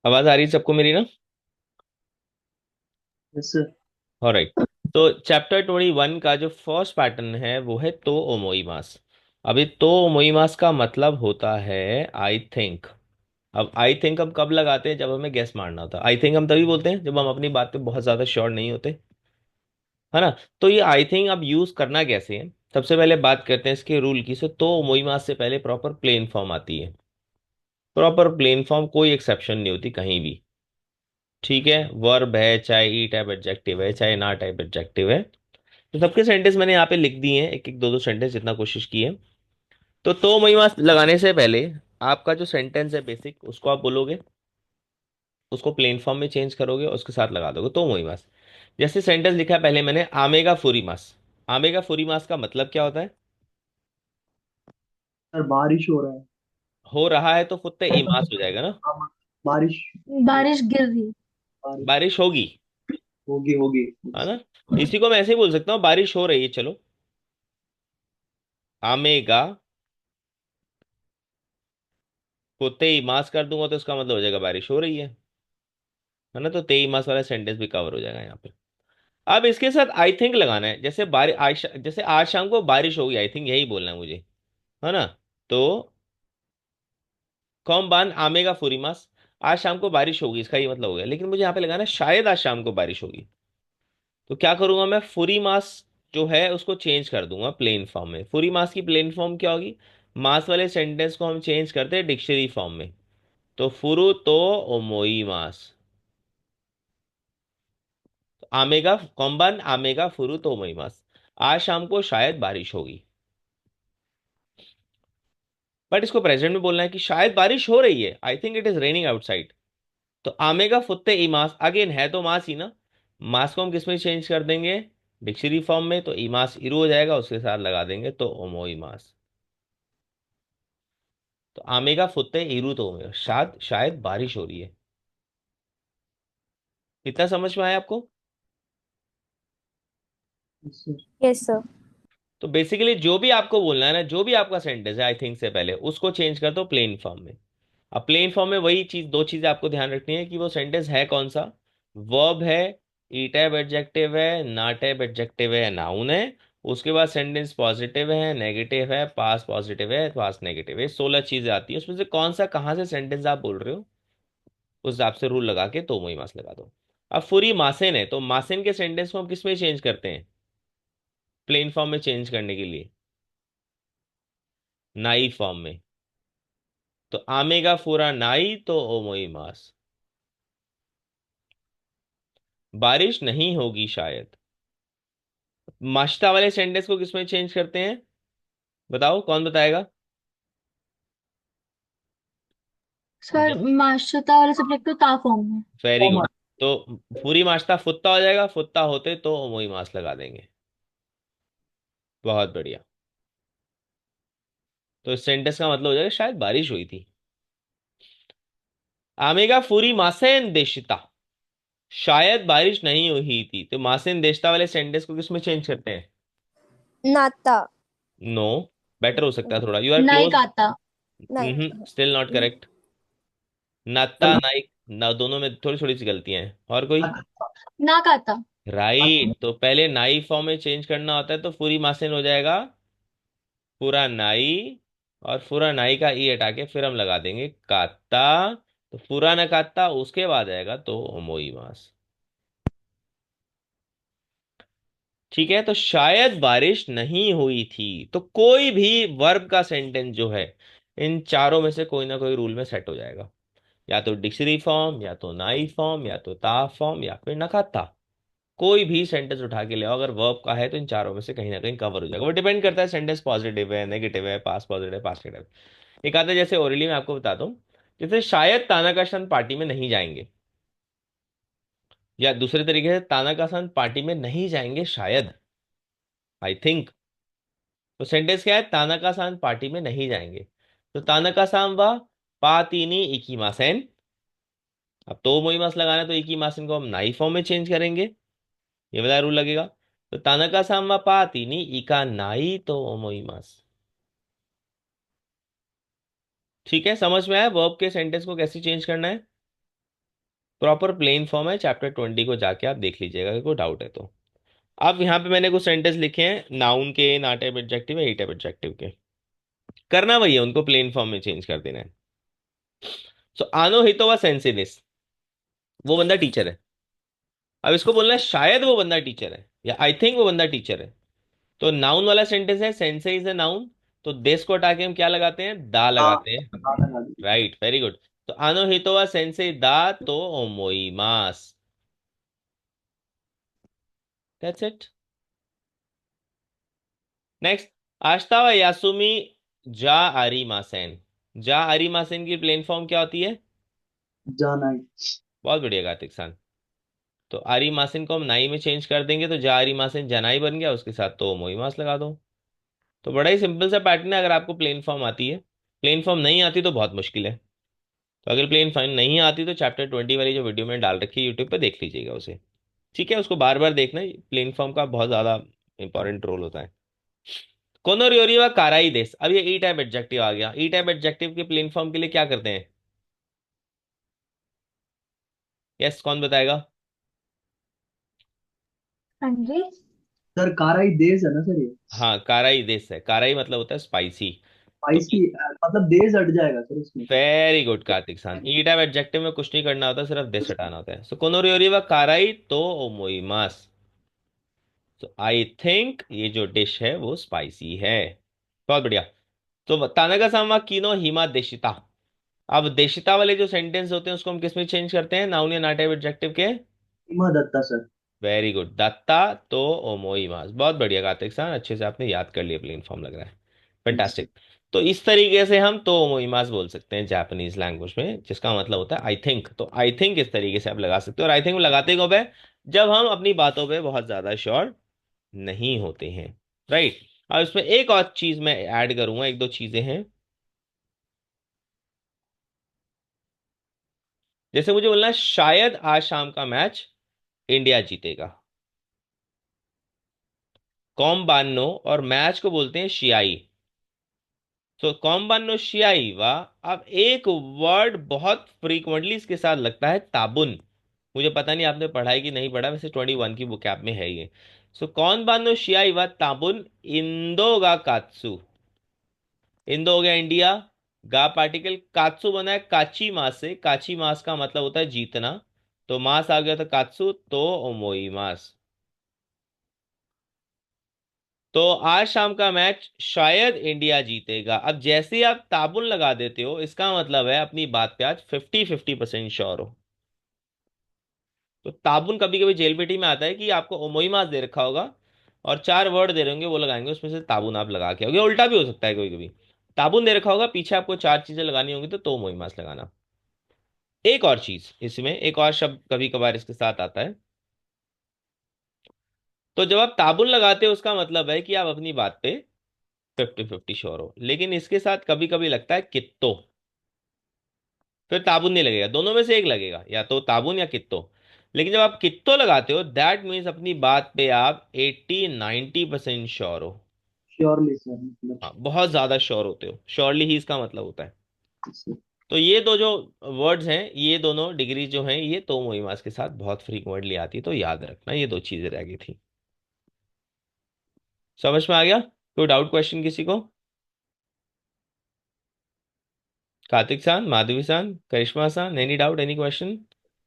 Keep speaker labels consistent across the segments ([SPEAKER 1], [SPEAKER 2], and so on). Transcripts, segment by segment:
[SPEAKER 1] आवाज आ रही है सबको मेरी ना?
[SPEAKER 2] जैसे
[SPEAKER 1] ऑलराइट। तो चैप्टर 21 का जो फर्स्ट पैटर्न है वो है तो ओमोईमास। अभी तो ओमोईमास का मतलब होता है आई थिंक। अब आई थिंक हम कब लगाते हैं? जब हमें गेस मारना होता है। आई थिंक हम तभी बोलते हैं जब हम अपनी बात पे बहुत ज्यादा श्योर नहीं होते, है ना। तो ये आई थिंक अब यूज करना कैसे है, सबसे पहले बात करते हैं इसके रूल की। तो ओमोईमास से पहले प्रॉपर प्लेन फॉर्म आती है। प्रॉपर प्लेन फॉर्म, कोई एक्सेप्शन नहीं होती कहीं भी। ठीक है, वर्ब है चाहे ई टाइप एडजेक्टिव है चाहे ना टाइप एडजेक्टिव है। तो सबके सेंटेंस मैंने यहाँ पे लिख दिए हैं, एक एक दो दो सेंटेंस जितना कोशिश की है। तो महिमा लगाने से पहले आपका जो सेंटेंस है बेसिक उसको आप बोलोगे, उसको प्लेन फॉर्म में चेंज करोगे और उसके साथ लगा दोगे तो महिमा। जैसे सेंटेंस लिखा है पहले मैंने, आमेगा फुरी मास। आमेगा फुरी मास का मतलब क्या होता है?
[SPEAKER 2] सर बारिश हो रहा है।
[SPEAKER 1] हो रहा है तो फुत्ते इमास हो जाएगा ना।
[SPEAKER 2] हाँ, बारिश
[SPEAKER 3] बारिश गिर रही है।
[SPEAKER 2] बारिश
[SPEAKER 1] बारिश होगी,
[SPEAKER 2] होगी होगी।
[SPEAKER 1] है ना। इसी को मैं ऐसे ही बोल सकता हूँ, बारिश हो रही है, चलो। आमेगा फुत्ते इमास कर दूंगा तो इसका मतलब हो जाएगा बारिश हो रही है ना। तो तेई मास वाला सेंटेंस भी कवर हो जाएगा यहाँ पे। अब इसके साथ आई थिंक लगाना है। जैसे बारिश आज, जैसे आज शाम को बारिश होगी, आई थिंक यही बोलना है मुझे, है ना। तो कौन बान आमेगा फुरीमास, आज शाम को बारिश होगी, इसका ये मतलब हो गया। लेकिन मुझे यहाँ पे लगाना है शायद आज शाम को बारिश होगी। तो क्या करूंगा मैं, फुरीमास जो है उसको चेंज कर दूंगा प्लेन फॉर्म में। फुरीमास की प्लेन फॉर्म क्या होगी? मास वाले सेंटेंस को हम चेंज करते हैं डिक्शनरी फॉर्म में। तो फुरु तो ओमोई मास। आमेगा कॉम्बान आमेगा फुरु तो ओमोई मास, आज शाम को शायद बारिश होगी। बट इसको प्रेजेंट में बोलना है कि शायद बारिश हो रही है, I think it is raining outside. तो आमेगा फुत्ते इमास, अगेन है तो मास ही ना। मास को हम किस में चेंज कर देंगे? डिक्शनरी फॉर्म में। तो इमास इरू हो जाएगा, उसके साथ लगा देंगे तो ओमो इमास। तो आमेगा फुत्ते इरू तो ओमेगा, शायद शायद बारिश हो रही है। इतना समझ में आया आपको?
[SPEAKER 2] Sir
[SPEAKER 3] yes sir.
[SPEAKER 1] तो बेसिकली जो भी आपको बोलना है ना, जो भी आपका सेंटेंस है आई थिंक से पहले उसको चेंज कर दो प्लेन फॉर्म में। अब प्लेन फॉर्म में वही चीज, दो चीजें आपको ध्यान रखनी है कि वो सेंटेंस है कौन सा। वर्ब है, ई टाइप एडजेक्टिव है, ना टाइप एडजेक्टिव है, नाउन है। उसके बाद सेंटेंस पॉजिटिव है, नेगेटिव है, पास पॉजिटिव है, पास नेगेटिव है। 16 चीजें आती है, उसमें से कौन सा कहाँ से सेंटेंस आप बोल रहे हो उस हिसाब से रूल लगा के तो वही मास लगा दो। अब पूरी मासेन है तो मासेन के सेंटेंस को हम किस में चेंज करते हैं प्लेन फॉर्म में चेंज करने के लिए? नाई फॉर्म में। तो आमेगा फूरा नाई तो ओमोई मास, बारिश नहीं होगी शायद। माश्ता वाले सेंटेंस को किसमें चेंज करते हैं? बताओ, कौन बताएगा?
[SPEAKER 3] सर माश्रुता वाले सब्जेक्ट तो ता फॉर्म में।
[SPEAKER 1] Very good. तो पूरी माश्ता फुत्ता हो जाएगा, फुत्ता होते तो ओमोई मास लगा देंगे। बहुत बढ़िया। तो इस सेंटेंस का मतलब हो जाएगा शायद बारिश हुई थी। आमेगा फूरी मासेन देशिता, शायद बारिश नहीं हुई थी। तो मासेन देशता वाले सेंटेंस को किसमें चेंज करते हैं?
[SPEAKER 4] नाता।
[SPEAKER 1] नो, बेटर हो सकता है थोड़ा, यू आर
[SPEAKER 3] नाई
[SPEAKER 1] क्लोज।
[SPEAKER 3] काता।
[SPEAKER 4] नहीं।
[SPEAKER 1] Still not correct. नाता नाइक ना, दोनों में थोड़ी थोड़ी सी गलतियां हैं। और कोई?
[SPEAKER 3] ना काता।
[SPEAKER 1] राइट। तो पहले नाई फॉर्म में चेंज करना होता है तो पूरी मासेन हो जाएगा पूरा नाई। और पूरा नाई का ई हटा के फिर हम लगा देंगे काता। तो पूरा न काता उसके बाद आएगा तो ओमोई मास। ठीक है, तो शायद बारिश नहीं हुई थी। तो कोई भी वर्ब का सेंटेंस जो है इन चारों में से कोई ना कोई रूल में सेट हो जाएगा। या तो डिक्शनरी फॉर्म, या तो नाई फॉर्म, या तो ता फॉर्म, या फिर नकाता। कोई भी सेंटेंस उठा के ले आओ, अगर वर्ब का है तो इन चारों में से कहीं ना कहीं कवर हो जाएगा। वो डिपेंड करता है सेंटेंस पॉजिटिव है, नेगेटिव है, पास पॉजिटिव है, पास नेगेटिव। एक आता है जैसे ओरली में आपको बताता हूँ, जैसे शायद ताना काशन पार्टी में नहीं जाएंगे, या दूसरे तरीके से ताना कासन पार्टी में नहीं जाएंगे शायद, आई थिंक। तो सेंटेंस क्या है? तानाका सान पार्टी में नहीं जाएंगे। तो तानाका सान वा पातीनी इकीमासेन। अब तो मोईमास लगाना है तो इकीमासेन को हम नाई फॉर्म में चेंज करेंगे, ये वाला रूल लगेगा। तो तानाका सान वा पातीनी इका नाई तो मोईमास। ठीक है, समझ में आया वर्ब के सेंटेंस को कैसे चेंज करना है? प्रॉपर प्लेन फॉर्म है, चैप्टर 20 को जाके आप देख लीजिएगा अगर कोई डाउट है तो। अब यहाँ पे मैंने कुछ सेंटेंस लिखे हैं नाउन के, ना टाइप एडजेक्टिव है, ए टाइप एडजेक्टिव के। करना वही है, उनको प्लेन फॉर्म में चेंज कर देना है। सो आनो हितोवा सेंसिनिस, वो बंदा टीचर है। अब इसको बोलना है शायद वो बंदा टीचर है, या आई थिंक वो बंदा टीचर है। तो नाउन वाला सेंटेंस है, सेंसे इज ए नाउन। तो देश को हटा के हम क्या लगाते हैं, दा
[SPEAKER 2] हाँ,
[SPEAKER 1] लगाते हैं।
[SPEAKER 2] गाना गा दी।
[SPEAKER 1] Right, very good. तो आनो हितोवा सेंसे दा तो ओमोइमास। That's it. नेक्स्ट, आश्तावा यासुमी जा आरी मासेन। जा आरी मासेन की प्लेन फॉर्म क्या होती है?
[SPEAKER 2] जाना है।
[SPEAKER 1] बहुत बढ़िया कार्तिक सान। तो आरी मासेन को हम नाई में चेंज कर देंगे, तो जा आरी मासेन जनाई बन गया, उसके साथ तो मोईमास लगा दो। तो बड़ा ही सिंपल सा पैटर्न है, अगर आपको प्लेन फॉर्म आती है। प्लेन फॉर्म नहीं आती तो बहुत मुश्किल है। तो अगर प्लेन फॉर्म नहीं आती तो चैप्टर 20 वाली जो वीडियो मैंने डाल रखी है यूट्यूब पे, देख लीजिएगा उसे। ठीक है, उसको बार बार देखना, प्लेन फॉर्म का बहुत ज्यादा इंपॉर्टेंट रोल होता है। कोनोरियोरी व काराई देश, अब ये ई टाइप एडजेक्टिव आ गया। ई टाइप एडजेक्टिव के प्लेन फॉर्म के लिए क्या करते हैं? यस, कौन बताएगा?
[SPEAKER 3] हाँ जी।
[SPEAKER 2] सर काराई देश है ना सर ये।
[SPEAKER 1] हाँ, काराई देश है। काराई मतलब होता है स्पाइसी। तो
[SPEAKER 2] स्पाइसी, मतलब देश हट जाएगा सर इसमें।
[SPEAKER 1] वेरी गुड कार्तिक सान, ई टाइप एडजेक्टिव में कुछ नहीं करना होता, सिर्फ देश हटाना होता है। सो कोनोरियोरी व काराई तो ओमोइमास। तो आई थिंक ये जो डिश है वो स्पाइसी है। बहुत बढ़िया। तो तानागा सामा किनो हिमा देशिता। अब देशिता वाले जो सेंटेंस होते हैं उसको हम किस में चेंज करते हैं, नाउन या नाटिव एडजेक्टिव के?
[SPEAKER 2] हिमा दत्ता सर।
[SPEAKER 1] वेरी गुड, दत्ता तो ओमोइमास। बहुत बढ़िया कार्तिक सान, अच्छे से आपने याद कर लिया, प्लेन फॉर्म लग रहा है।
[SPEAKER 2] Yes sir.
[SPEAKER 1] फैंटास्टिक। तो इस तरीके से हम तो ओमोइमास बोल सकते हैं जापानीज लैंग्वेज में, जिसका मतलब होता है आई थिंक। तो आई थिंक इस तरीके से आप लगा सकते हो। और आई थिंक लगाते कब है? जब हम अपनी बातों पे बहुत ज्यादा श्योर नहीं होते हैं। राइट। अब इसमें एक और चीज मैं ऐड करूंगा, एक दो चीजें हैं। जैसे मुझे बोलना है शायद आज शाम का मैच इंडिया जीतेगा। कॉम्बानो और मैच को बोलते हैं शियाई। तो कॉम्बानो शियाई वाह। अब एक वर्ड बहुत फ्रीक्वेंटली इसके साथ लगता है, ताबुन। मुझे पता नहीं आपने पढ़ा है कि नहीं पढ़ा, वैसे 21 की बुक में है ये। सो कौन बानो शियाई वा ताबुन इंदोगा कात्सु। इंदो हो गया इंडिया। गा पार्टिकल, कात्सु बना है काची मास से। काची मास का मतलब होता है जीतना। तो मास आ गया था कात्सु, तो ओमोई मास। तो आज शाम का मैच शायद इंडिया जीतेगा। अब जैसे ही आप ताबुन लगा देते हो, इसका मतलब है अपनी बात पे आज 50-50% श्योर हो। तो ताबुन कभी कभी जेल बेटी में आता है कि आपको ओमोई मास दे रखा होगा और चार वर्ड दे रहे होंगे, वो लगाएंगे, उसमें से ताबुन आप लगा के आओगे। उल्टा भी हो सकता है, कभी कभी ताबुन दे रखा होगा, पीछे आपको चार चीजें लगानी होंगी, तो ओमोई मास लगाना। एक और चीज इसमें, एक और शब्द कभी कभार इसके साथ आता है। तो जब आप ताबुन लगाते हो उसका मतलब है कि आप अपनी बात पे 50-50 श्योर हो। लेकिन इसके साथ कभी कभी लगता है कित्तो, फिर ताबुन नहीं लगेगा, दोनों में से एक लगेगा, या तो ताबुन या कित्तो। लेकिन जब आप कित्तो लगाते हो, दैट मीन्स अपनी बात पे आप 80-90% श्योर हो।
[SPEAKER 2] श्योरली सर, मतलब।
[SPEAKER 1] हाँ, बहुत ज्यादा श्योर होते हो, श्योरली ही इसका मतलब होता है।
[SPEAKER 2] सर।
[SPEAKER 1] तो ये दो जो वर्ड्स हैं, ये दोनों डिग्री जो हैं, ये तो मोइमास के साथ बहुत फ्रीक्वेंटली आती है, तो याद रखना, ये दो चीजें रह गई थी। समझ में आ गया? कोई डाउट क्वेश्चन किसी को? कार्तिक सान, माधवी सान, करिश्मा सान, any doubt, any question?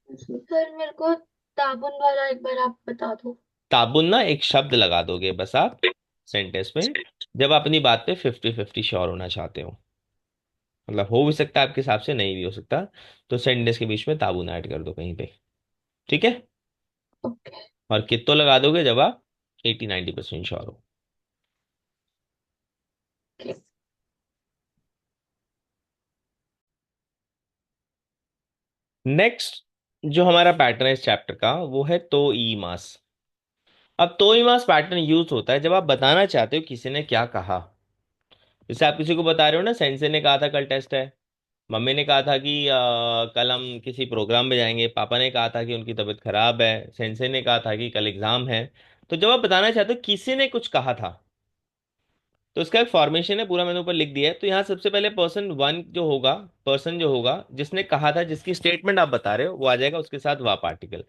[SPEAKER 2] Sir.
[SPEAKER 3] Sir मेरे को ताबुन वाला एक बार आप बता दो।
[SPEAKER 1] ताबुन ना एक शब्द लगा दोगे बस आप सेंटेंस में, जब आप अपनी बात पे 50-50 श्योर होना चाहते हो। मतलब हो भी सकता है आपके हिसाब से, नहीं भी हो सकता। तो सेंटेंस के बीच में ताबुन ऐड कर दो कहीं पे। ठीक है।
[SPEAKER 3] ओके।
[SPEAKER 1] और कित्तो लगा दोगे जब आप 80-90% श्योर हो। नेक्स्ट जो हमारा पैटर्न है इस चैप्टर का, वो है तो ई मास। अब तो ई मास पैटर्न यूज होता है जब आप बताना चाहते हो किसी ने क्या कहा। जैसे आप किसी को बता रहे हो ना, सेंसे ने कहा था कल टेस्ट है, मम्मी ने कहा था कि कल हम किसी प्रोग्राम में जाएंगे, पापा ने कहा था कि उनकी तबीयत खराब है, सेंसे ने कहा था कि कल एग्जाम है। तो जब आप बताना चाहते हो किसी ने कुछ कहा था, तो इसका एक फॉर्मेशन है, पूरा मैंने ऊपर लिख दिया है। तो यहाँ सबसे पहले पर्सन वन जो होगा, पर्सन जो होगा जिसने कहा था, जिसकी स्टेटमेंट आप बता रहे हो, वो आ जाएगा, उसके साथ वा पार्टिकल।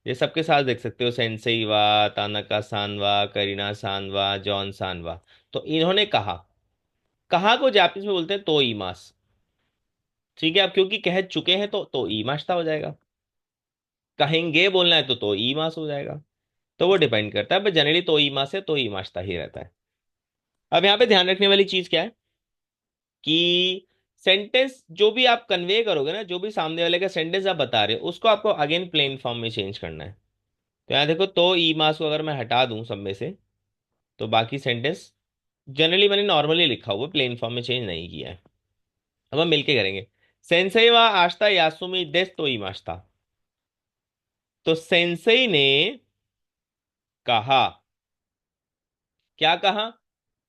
[SPEAKER 1] ये सबके साथ देख सकते हो, सेंसेई वा, तानाका सानवा, करीना सानवा, जॉन सानवा। तो इन्होंने कहा, कहा को जापानीज में बोलते हैं तो ईमास। ठीक है, अब क्योंकि कह चुके हैं तो ईमाश्ता हो जाएगा। कहेंगे बोलना है तो ईमास हो जाएगा। तो वो डिपेंड करता है, बट जनरली तो ईमास है, तो ईमाश्ता ही रहता है। अब यहाँ पे ध्यान रखने वाली चीज क्या है कि सेंटेंस जो भी आप कन्वे करोगे ना, जो भी सामने वाले का सेंटेंस आप बता रहे हो, उसको आपको अगेन प्लेन फॉर्म में चेंज करना है। तो यहाँ देखो, तो ई मास को अगर मैं हटा दूं सब में से, तो बाकी सेंटेंस जनरली मैंने नॉर्मली लिखा हुआ, प्लेन फॉर्म में चेंज नहीं किया है। अब हम मिलके करेंगे। सेंसेई वा आस्ता यासुमी देस तो ई मास्ता। तो सेंसेई ने कहा, क्या कहा?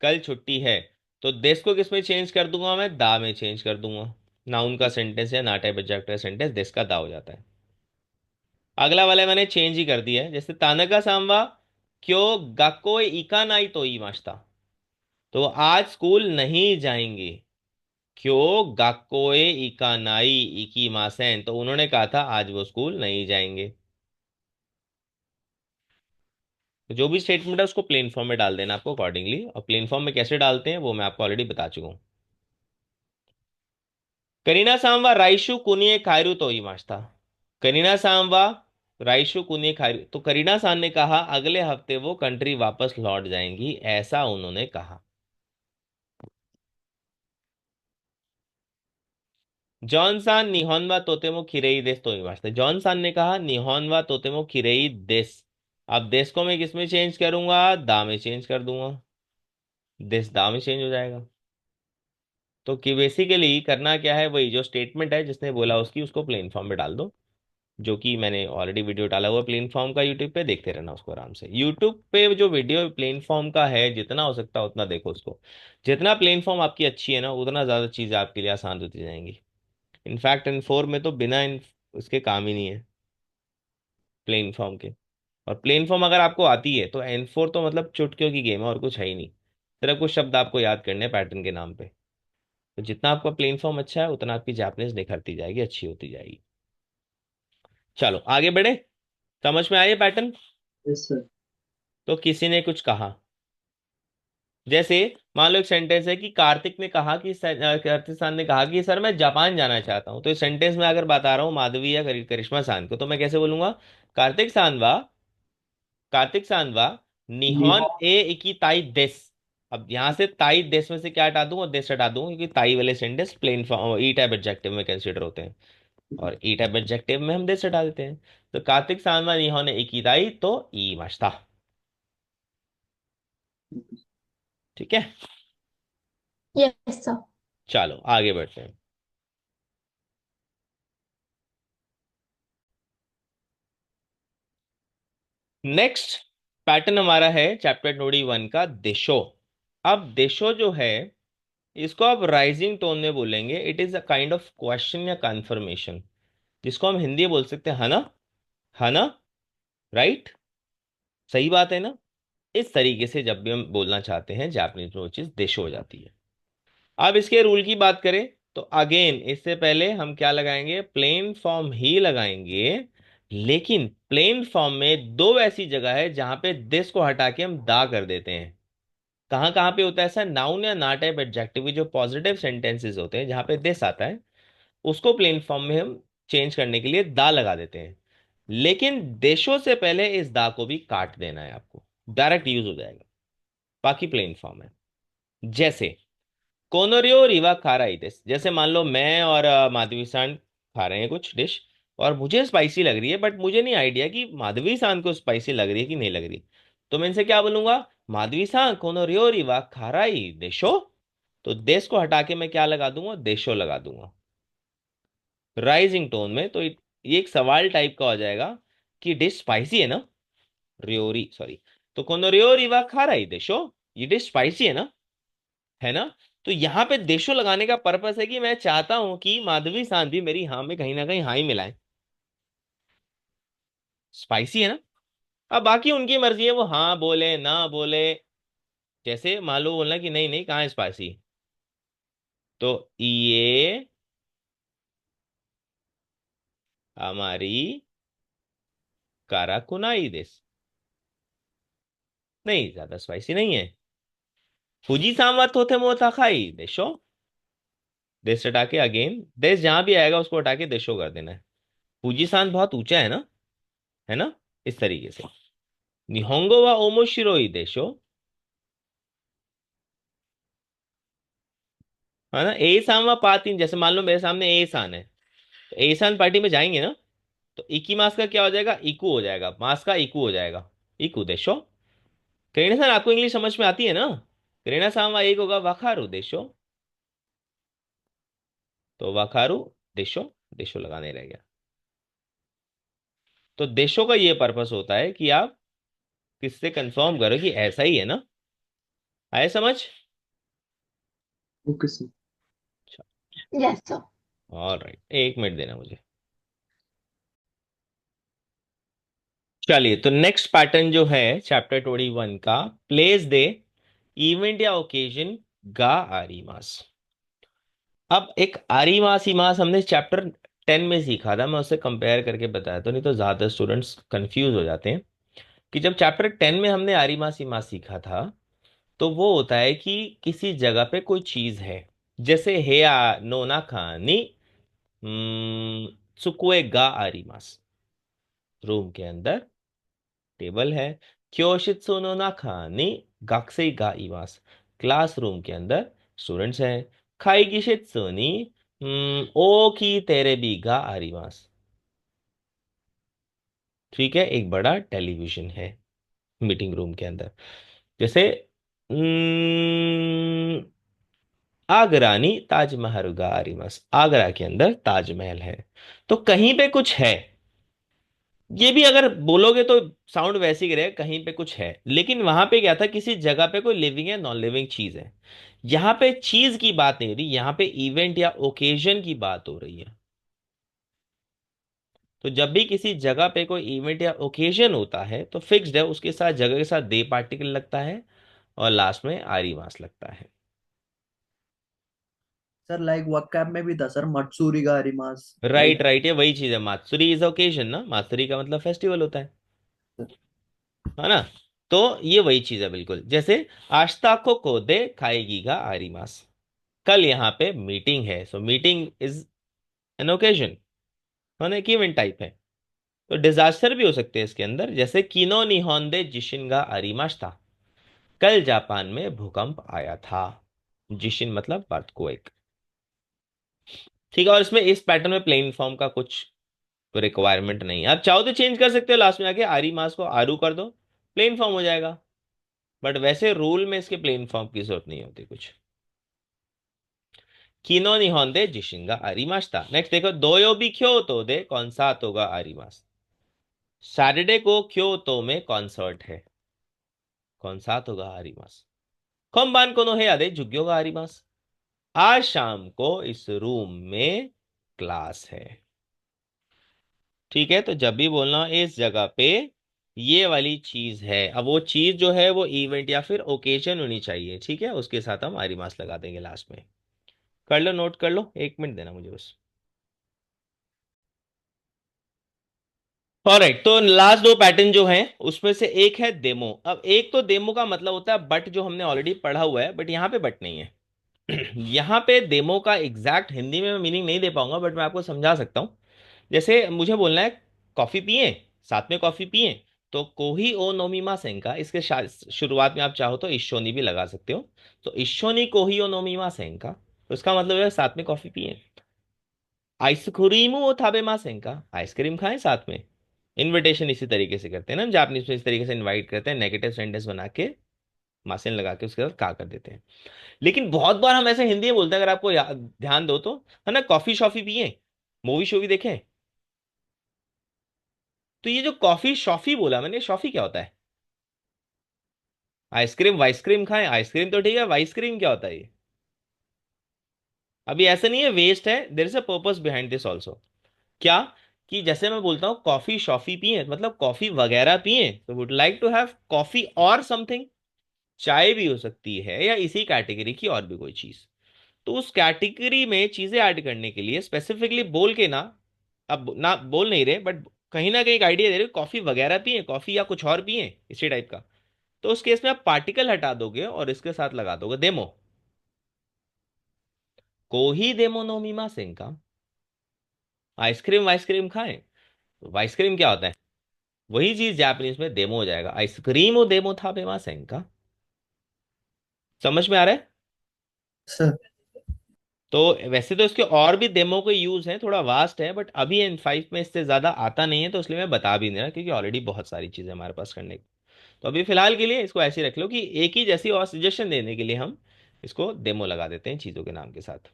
[SPEAKER 1] कल छुट्टी है। तो देश को किस में चेंज कर दूंगा मैं? दा में चेंज कर दूंगा। नाउन का सेंटेंस है, नाटे बजाक्ट का सेंटेंस, देश का दा हो जाता है। अगला वाला मैंने चेंज ही कर दिया है, जैसे तानका सांबा क्यों गाकोए इका नाई तो ई मास्ता। तो आज स्कूल नहीं जाएंगे। क्यों गाकोए इका नाई इकी मासेन, तो उन्होंने कहा था आज वो स्कूल नहीं जाएंगे। तो जो भी स्टेटमेंट है उसको प्लेन फॉर्म में डाल देना आपको अकॉर्डिंगली, और प्लेन फॉर्म में कैसे डालते हैं वो मैं आपको ऑलरेडी बता चुका हूं। करीना सांवा राइशु कुनिए खायरू तो ही मास्ता। करीना सांवा राइशु कुनिए खायरू, तो करीना सान ने कहा अगले हफ्ते वो कंट्री वापस लौट जाएंगी, ऐसा उन्होंने कहा। जॉन सान निहोनवा तोतेमो खिरेई देस तो ही मास्ता। जॉन सान ने कहा निहोनवा तोतेमो खिरेई देस। अब देश को मैं किस में चेंज करूंगा? दा में चेंज कर दूंगा। देश दा में चेंज हो जाएगा। तो कि बेसिकली करना क्या है, वही जो स्टेटमेंट है जिसने बोला उसकी, उसको प्लेन फॉर्म में डाल दो। जो कि मैंने ऑलरेडी वीडियो डाला हुआ प्लेन फॉर्म का यूट्यूब पे, देखते रहना उसको आराम से। यूट्यूब पे जो वीडियो प्लेन फॉर्म का है, जितना हो सकता है उतना देखो उसको। जितना प्लेन फॉर्म आपकी अच्छी है ना, उतना ज़्यादा चीज़ें आपके लिए आसान होती जाएंगी। इनफैक्ट N4 में तो बिना इन उसके काम ही नहीं है, प्लेन फॉर्म के। और प्लेन फॉर्म अगर आपको आती है तो N4 तो मतलब चुटकियों की गेम है, और कुछ है ही नहीं। सिर्फ कुछ शब्द आपको याद करने हैं पैटर्न के नाम पे। तो जितना आपका प्लेन फॉर्म अच्छा है, उतना आपकी जापनीज निखरती जाएगी, अच्छी होती जाएगी। चलो आगे बढ़े। समझ में आइए पैटर्न।
[SPEAKER 2] Yes sir.
[SPEAKER 1] तो किसी ने कुछ कहा, जैसे मान लो एक सेंटेंस है कि कार्तिक ने कहा कि कार्तिक सान ने कहा कि सर मैं जापान जाना चाहता हूं। तो इस सेंटेंस में अगर बता रहा हूँ माधवी या करिश्मा सान को, तो मैं कैसे बोलूंगा? कार्तिक सांवा, कार्तिक सांवा निहॉन
[SPEAKER 2] निहॉन।
[SPEAKER 1] ए इकी ताई देस। अब यहां से ताई देश में से क्या हटा दूंगा? देश हटा दूंगा, क्योंकि ताई वाले सेंटेंस प्लेन फॉर्म ई टाइप एडजेक्टिव में कंसीडर होते हैं, और ई टाइप एडजेक्टिव में हम देश हटा देते हैं। तो कार्तिक सांवा निहॉन ए इकी ताई तो ई मास्ता। ठीक है,
[SPEAKER 3] यस सर।
[SPEAKER 1] चलो आगे बढ़ते हैं। नेक्स्ट पैटर्न हमारा है चैप्टर 21 का देशो। अब देशो जो है, इसको आप राइजिंग टोन में बोलेंगे। It is a kind of question या कंफर्मेशन, जिसको हम हिंदी में बोल सकते हैं, है ना, है ना, राइट, सही बात है ना। इस तरीके से जब भी हम बोलना चाहते हैं जापानीज में, वो चीज देशो हो जाती है। अब इसके रूल की बात करें, तो अगेन इससे पहले हम क्या लगाएंगे? प्लेन फॉर्म ही लगाएंगे। लेकिन प्लेन फॉर्म में दो ऐसी जगह है जहां पे दिस को हटा के हम दा कर देते हैं। कहाँ कहाँ पे होता है ऐसा? नाउन या ना टाइप एडजेक्टिव के जो पॉजिटिव सेंटेंसेस होते हैं, जहां पे दिस आता है, उसको प्लेन फॉर्म में हम चेंज करने के लिए दा लगा देते हैं। लेकिन देशों से पहले इस दा को भी काट देना है आपको, डायरेक्ट यूज हो जाएगा। बाकी प्लेन फॉर्म है। जैसे कोनोरियो रिवा खा रही थी, जैसे मान लो मैं और माधवी सान खा रहे हैं कुछ डिश, और मुझे स्पाइसी लग रही है, बट मुझे नहीं आइडिया कि माधवी सान को स्पाइसी लग रही है कि नहीं लग रही। तो मैं इनसे क्या बोलूंगा? माधवी सान कोनोरियो रिवा खा रही देशो। तो देश को हटा के मैं क्या लगा दूंगा? देशो लगा दूंगा राइजिंग टोन में। तो ये एक सवाल टाइप का हो जाएगा कि डिश स्पाइसी है ना, रियोरी सॉरी। तो कोनोरियो रिवा खा रही देशो, ये डिश स्पाइसी है ना। तो यहाँ पे देशो लगाने का पर्पस है कि मैं चाहता हूं कि माधवी सान भी मेरी हाँ में कहीं ना कहीं हाँ ही मिलाए। स्पाइसी है ना। अब बाकी उनकी मर्जी है, वो हाँ बोले ना बोले, जैसे मान लो बोलना कि नहीं नहीं कहाँ है स्पाइसी, तो ये हमारी काराकुनाई देस, नहीं ज्यादा स्पाइसी नहीं है। फुजी सांवा तोते मोता खाई देशो, देश हटा के अगेन देश जहां भी आएगा उसको हटा के देशो कर देना है। फुजी सान बहुत ऊंचा है ना, है ना, इस तरीके से। निहोंगो वा ओमोशिरोई देशो, है ना। ए सान वा पातीन, जैसे मान लो मेरे सामने ए सान है, तो ए सान पार्टी में जाएंगे ना, तो इकी मास का क्या हो जाएगा, इकू हो जाएगा, मास का इकू हो जाएगा, इकू देशो। करीना सान आपको इंग्लिश समझ में आती है ना। करीना सान वा एक होगा वाखारू देशो, तो वाखारू देशो, देशो लगाने रह गया। तो देशों का ये पर्पस होता है कि आप किससे कंफर्म करो कि ऐसा ही है ना। आए समझ।
[SPEAKER 2] Okay sir.
[SPEAKER 3] Yes sir.
[SPEAKER 1] Alright, 1 minute देना मुझे। चलिए, तो नेक्स्ट पैटर्न जो है चैप्टर 21 का, प्लेस दे इवेंट या ओकेजन गा आरीमास। अब एक आरीमास ईमास हमने चैप्टर 10 में सीखा था, मैं उससे कंपेयर करके बताया तो, नहीं तो ज्यादा स्टूडेंट्स कंफ्यूज हो जाते हैं कि जब चैप्टर 10 में हमने आरीमास ईमास सीखा था, तो वो होता है कि किसी जगह पे कोई चीज है, जैसे हेया नोना खानी सुकुए गा आरीमास, रूम के अंदर टेबल है। क्योशित्सु नो नाका नि गाकुसेई गा इमास, क्लासरूम के अंदर स्टूडेंट्स हैं। काइगिशित्सु नि ओकी तेरेबी गा आरिमास, ठीक है, एक बड़ा टेलीविजन है मीटिंग रूम के अंदर। जैसे हम्म, आगरा नी ताजमहल गा आरिमास, आगरा के अंदर ताजमहल है। तो कहीं पे कुछ है, ये भी अगर बोलोगे तो साउंड वैसे ही रहेगा, कहीं पे कुछ है, लेकिन वहां पे क्या था, किसी जगह पे कोई लिविंग या नॉन लिविंग चीज है। यहां पे चीज की बात नहीं हो रही, यहां पे इवेंट या ओकेजन की बात हो रही है। तो जब भी किसी जगह पे कोई इवेंट या ओकेजन होता है तो फिक्स्ड है, उसके साथ जगह के साथ दे पार्टिकल लगता है और लास्ट में आरी मास लगता है।
[SPEAKER 2] सर लाइक वक्कैब में भी था सर, मत्सूरी का रिमास,
[SPEAKER 1] राइट
[SPEAKER 2] राइट।
[SPEAKER 1] राइट, ये वही चीज है, मात्सुरी इज ओकेजन ना, मात्सुरी का मतलब फेस्टिवल होता है ना। तो ये वही चीज है बिल्कुल। जैसे आश्ता को कोदे खाएगी का आरी मास, कल यहाँ पे मीटिंग है, सो मीटिंग इज एन ओकेजन, है ना, एक इवेंट टाइप है। तो डिजास्टर भी हो सकते हैं इसके अंदर, जैसे किनो निहोंदे जिशिनगा आरिमास था, कल जापान में भूकंप आया था। जिशिन मतलब अर्थक्वेक, ठीक है। और इसमें इस पैटर्न में प्लेन फॉर्म का कुछ रिक्वायरमेंट नहीं है, आप चाहो तो चेंज कर सकते हो, लास्ट में आके आरी मास को आरू कर दो, प्लेन फॉर्म हो जाएगा। बट वैसे रूल में इसके प्लेन फॉर्म की जरूरत नहीं होती कुछ। किनो निहोंदे जिशिन गा आरिमास्ता। नेक्स्ट देखो, दोयोबी क्योतो दे कॉन्सर्टो गा आरिमास, सैटरडे को क्योतो में कॉन्सर्ट है, कॉन्सर्टो गा आरिमास। कोम्बान को नो हेया दे जुग्यो गा आरिमास, आज शाम को इस रूम में क्लास है, ठीक है। तो जब भी बोलना हो इस जगह पे ये वाली चीज है, अब वो चीज जो है वो इवेंट या फिर ओकेजन होनी चाहिए, ठीक है, उसके साथ हम आरिमास लगा देंगे लास्ट में। कर लो, नोट कर लो, 1 मिनट देना मुझे बस। ऑलराइट, तो लास्ट दो पैटर्न जो हैं उसमें से एक है डेमो। अब एक तो डेमो का मतलब होता है बट, जो हमने ऑलरेडी पढ़ा हुआ है, बट यहाँ पे बट नहीं है। यहाँ पे डेमो का एग्जैक्ट हिंदी में मैं मीनिंग नहीं दे पाऊंगा, बट मैं आपको समझा सकता हूँ। जैसे मुझे बोलना है कॉफी पिए, साथ में कॉफी पिए, तो कोही ओ नोमीमा सेंका, इसके शुरुआत में आप चाहो तो इशोनी भी लगा सकते हो। तो इशोनी कोही ओ नोमीमा सेंका, तो इसका मतलब है साथ में कॉफी पिए। आइसक्रीम वो थाबे मासें का, आइसक्रीम खाएं साथ में। इनविटेशन इसी तरीके से करते हैं ना हम जापानीज में, इस तरीके से इनवाइट करते हैं, नेगेटिव सेंटेंस बना के मासेन लगा के उसके बाद का कर देते हैं। लेकिन बहुत बार हम ऐसे हिंदी में बोलते हैं, अगर आपको ध्यान दो तो, है ना, कॉफी शॉफी पिए, मूवी शोवी देखें। तो ये जो कॉफी शॉफी बोला मैंने, शॉफी क्या होता है? आइसक्रीम वाइसक्रीम खाएं, आइसक्रीम तो ठीक है, वाइसक्रीम क्या होता है ये? अभी ऐसा नहीं है वेस्ट है, there is a purpose behind this also. क्या, कि जैसे मैं बोलता हूँ कॉफी शॉफी पिए, मतलब कॉफी वगैरह पिए, तो would like to have coffee और समथिंग, चाय भी हो सकती है, या इसी कैटेगरी की और भी कोई चीज। तो उस कैटेगरी में चीजें ऐड करने के लिए स्पेसिफिकली बोल के ना, अब ना बोल नहीं रहे बट कहीं ना कहीं एक आइडिया दे रहे, कॉफी वगैरह पिए, कॉफी या कुछ और पिए इसी टाइप का। तो उस केस में आप पार्टिकल हटा दोगे और इसके साथ लगा दोगे देमो। को ही देमो नो मीमा सेंका। आइसक्रीम वाइसक्रीम खाएं, तो आइसक्रीम क्या होता है, वही चीज जापानीज में देमो हो जाएगा, आइसक्रीम वो देमो था बेमा सेंका। समझ में आ रहा है?
[SPEAKER 2] सर।
[SPEAKER 1] तो वैसे तो इसके और भी डेमो के यूज हैं, थोड़ा वास्ट है, बट अभी N5 में इससे ज्यादा आता नहीं है, तो इसलिए मैं बता भी नहीं रहा, क्योंकि ऑलरेडी बहुत सारी चीजें हमारे पास करने की। तो अभी फिलहाल के लिए इसको ऐसे ही रख लो कि एक ही जैसी, और सजेशन देने के लिए हम इसको डेमो लगा देते हैं चीजों के नाम के साथ।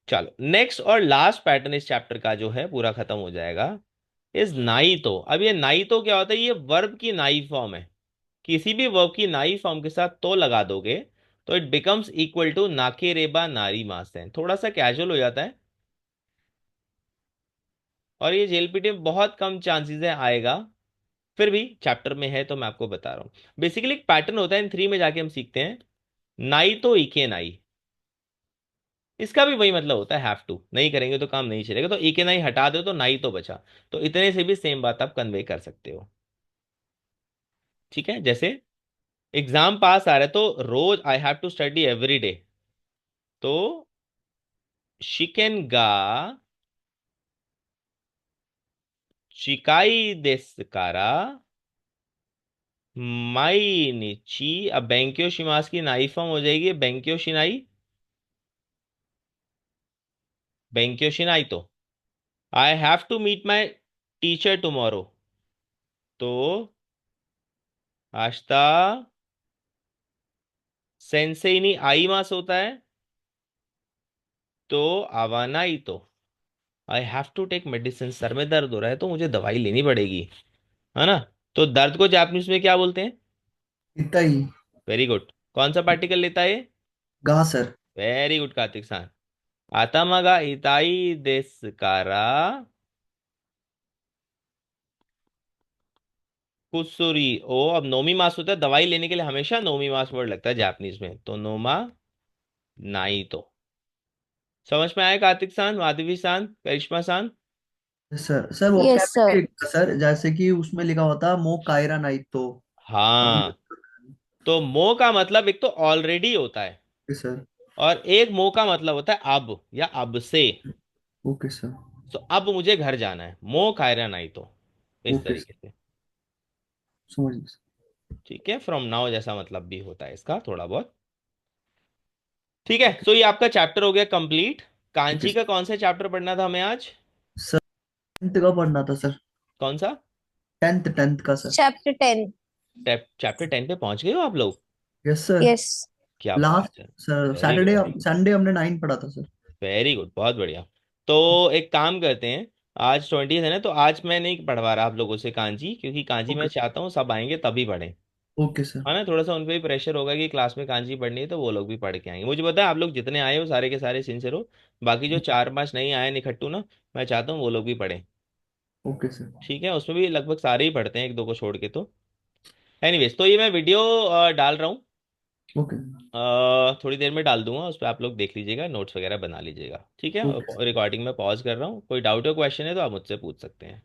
[SPEAKER 1] चलो नेक्स्ट और लास्ट पैटर्न इस चैप्टर का जो है पूरा खत्म हो जाएगा, इज नाइतो। अब ये नाइतो क्या होता है, ये वर्ब की नाई फॉर्म है। किसी भी वर्ब की नाई फॉर्म के साथ तो लगा दोगे तो इट बिकम्स इक्वल टू नाके रेबा नारी मासें। थोड़ा सा कैजुअल हो जाता है, और ये जेएलपीटी में बहुत कम चांसेस है आएगा, फिर भी चैप्टर में है तो मैं आपको बता रहा हूँ। बेसिकली एक पैटर्न होता है, इन 3 में जाके हम सीखते हैं। नाई तो इके नाई, इसका भी वही मतलब होता है, हैव टू। नहीं करेंगे तो काम नहीं चलेगा, तो इके नाई हटा दो तो नाई तो बचा। तो इतने से भी सेम बात आप कन्वे कर सकते हो। ठीक है, जैसे एग्जाम पास आ रहा है तो रोज I have to study every day, तो शिकेन गा शिकाई देस कारा माई निची। अब बेंक्यो शिमास की नाई फॉर्म हो जाएगी बेंक्यो शिनाई, बेंक्यो शिनाई। तो I have to meet my teacher tomorrow, तो आश्ता सेंसेई नी आई मास होता है, तो आवाना ही। तो I have to take medicine, सर में दर्द हो रहा है तो मुझे दवाई लेनी पड़ेगी, है ना। तो दर्द को जापानीज में क्या बोलते हैं?
[SPEAKER 2] इताई।
[SPEAKER 1] Very good. कौन सा पार्टिकल लेता है?
[SPEAKER 2] गा सर।
[SPEAKER 1] वेरी गुड कार्तिक सान। आतामागा इताई देस कारा कुसुरी ओ। अब नोमी मास होता है, दवाई लेने के लिए हमेशा नोमी मास वर्ड लगता है जापानीज में, तो नोमा नाई। तो समझ में आया कार्तिक सान, माधवी सान, करिश्मा सान?
[SPEAKER 2] सर सर वो क्या
[SPEAKER 4] यस
[SPEAKER 2] भी
[SPEAKER 4] सर।
[SPEAKER 2] लिखा सर, जैसे कि उसमें लिखा होता मो कायरा नाइट तो। अभी।
[SPEAKER 1] हाँ, तो मो का मतलब एक तो ऑलरेडी होता है,
[SPEAKER 2] ओके सर।
[SPEAKER 1] और एक मो का मतलब होता है अब या अब से।
[SPEAKER 2] Okay sir.
[SPEAKER 1] तो अब मुझे घर जाना है, मो कायरा नाई। तो इस
[SPEAKER 2] ओके
[SPEAKER 1] तरीके
[SPEAKER 2] सर।
[SPEAKER 1] से।
[SPEAKER 2] समझ गया सर।
[SPEAKER 1] ठीक है, फ्रॉम नाउ जैसा मतलब भी होता है इसका थोड़ा बहुत। ठीक है, तो ये आपका चैप्टर हो गया कंप्लीट।
[SPEAKER 2] ओके
[SPEAKER 1] कांची का
[SPEAKER 2] सर।
[SPEAKER 1] कौन सा चैप्टर पढ़ना था हमें आज?
[SPEAKER 2] सर 10th का पढ़ना था सर।
[SPEAKER 1] कौन सा?
[SPEAKER 2] 10th का सर।
[SPEAKER 4] चैप्टर 10।
[SPEAKER 1] चैप्टर 10 पे पहुंच गए हो आप लोग?
[SPEAKER 2] Yes sir.
[SPEAKER 4] यस।
[SPEAKER 1] क्या
[SPEAKER 2] लास्ट
[SPEAKER 1] बात है।
[SPEAKER 2] Sir
[SPEAKER 1] very
[SPEAKER 2] Saturday
[SPEAKER 1] good,
[SPEAKER 2] Sunday हमने 9 पढ़ा था सर।
[SPEAKER 1] वेरी गुड, बहुत बढ़िया। तो एक काम करते हैं, आज 20 है ना, तो आज मैं नहीं पढ़वा रहा आप लोगों से कांची, क्योंकि कांची मैं
[SPEAKER 2] ओके।
[SPEAKER 1] चाहता हूँ सब आएंगे तभी पढ़ें।
[SPEAKER 2] Okay sir.
[SPEAKER 1] हाँ ना, थोड़ा सा उन पे भी प्रेशर होगा कि क्लास में कांची पढ़नी है, तो वो लोग भी पढ़ के आएंगे। मुझे पता है आप लोग जितने आए हो सारे के सारे सिंसियर हो, बाकी जो 4-5 नहीं आए निखट्टू ना, मैं चाहता हूँ वो लोग भी पढ़ें।
[SPEAKER 2] Okay sir.
[SPEAKER 1] ठीक है, उसमें भी लगभग सारे ही पढ़ते हैं, एक दो को छोड़ के। तो एनीवेज, तो ये मैं वीडियो डाल रहा हूँ,
[SPEAKER 2] ओके।
[SPEAKER 1] थोड़ी देर में डाल दूंगा, उस पर आप लोग देख लीजिएगा, नोट्स वगैरह बना लीजिएगा। ठीक है,
[SPEAKER 2] ओके।
[SPEAKER 1] रिकॉर्डिंग में पॉज कर रहा हूँ, कोई डाउट या क्वेश्चन है तो आप मुझसे पूछ सकते हैं।